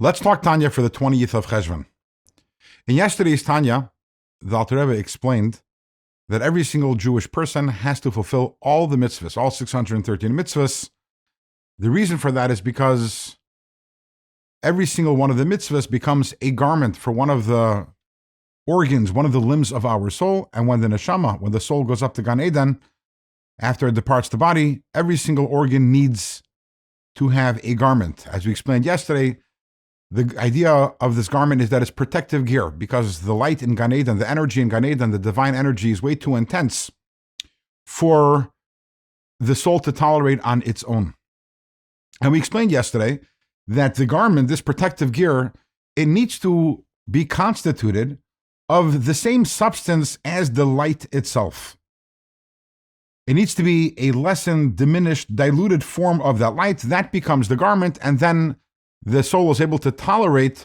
Let's talk Tanya for the 20th of Cheshvan. In yesterday's Tanya, the Alter Rebbe explained that every single Jewish person has to fulfill all the mitzvahs, all 613 mitzvahs. The reason for that is because every single one of the mitzvahs becomes a garment for one of the organs, one of the limbs of our soul. And when the neshama, when the soul goes up to Gan Eden, after it departs the body, every single organ needs to have a garment. As we explained yesterday, the idea of this garment is that it's protective gear, because the light in Gan Eden, the energy in Gan Eden, the divine energy is way too intense for the soul to tolerate on its own. And we explained yesterday that the garment, this protective gear, it needs to be constituted of the same substance as the light itself. It needs to be a lessened, diminished, diluted form of that light. That becomes the garment, and then the soul is able to tolerate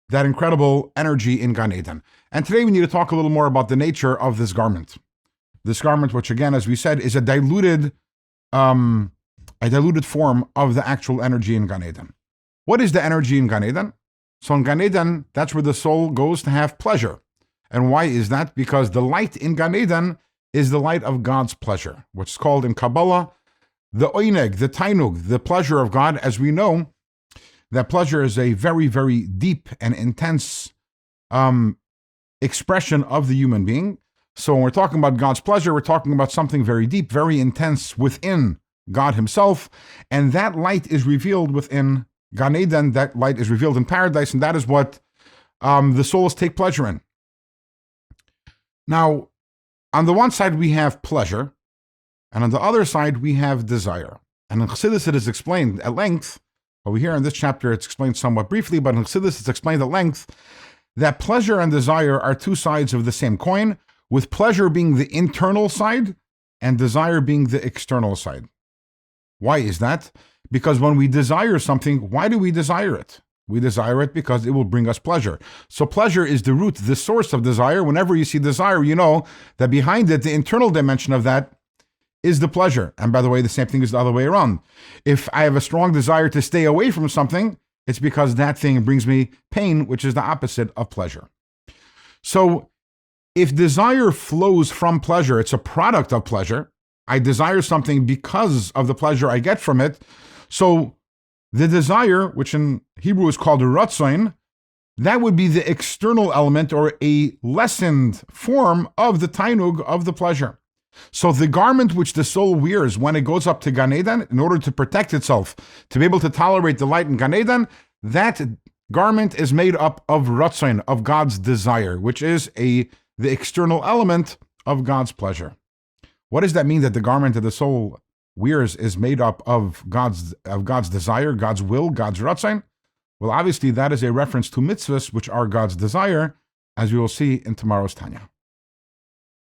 that incredible energy in Gan Eden. And today we need to talk a little more about the nature of this garment. This garment, which again, as we said, is a diluted form of the actual energy in Gan Eden. What is the energy in Gan Eden? So in Gan Eden, that's where the soul goes to have pleasure. And why is that? Because the light in Gan Eden is the light of God's pleasure, which is called in Kabbalah the oineg, the tainug, the pleasure of God. As we know, that pleasure is a very, very deep and intense expression of the human being. So when we're talking about God's pleasure, we're talking about something very deep, very intense within God himself. And that light is revealed within Gan Eden. That light is revealed in paradise, and that is what the souls take pleasure in. Now, on the one side, we have pleasure, and on the other side, we have desire. And in Chassidus, it is explained at length. Over here in this chapter, it's explained somewhat briefly, but in Chassidus, it's explained at length that pleasure and desire are two sides of the same coin, with pleasure being the internal side and desire being the external side. Why is that? Because when we desire something, why do we desire it? We desire it because it will bring us pleasure. So pleasure is the root, the source of desire. Whenever you see desire, you know that behind it, the internal dimension of that is the pleasure. And by the way, the same thing is the other way around. If I have a strong desire to stay away from something, it's because that thing brings me pain, which is the opposite of pleasure. So if desire flows from pleasure, it's a product of pleasure. I desire something because of the pleasure I get from it. So the desire, which in Hebrew is called a ratzain, that would be the external element or a lessened form of the tainug, of the pleasure. So the garment which the soul wears when it goes up to Gan Eden, in order to protect itself, to be able to tolerate the light in Gan Eden, that garment is made up of ratzain, of God's desire, which is the external element of God's pleasure. What does that mean, that the garment that the soul wears is made up of God's desire, God's will, God's ratzain? Well, obviously that is a reference to mitzvahs, which are God's desire, as we will see in tomorrow's Tanya.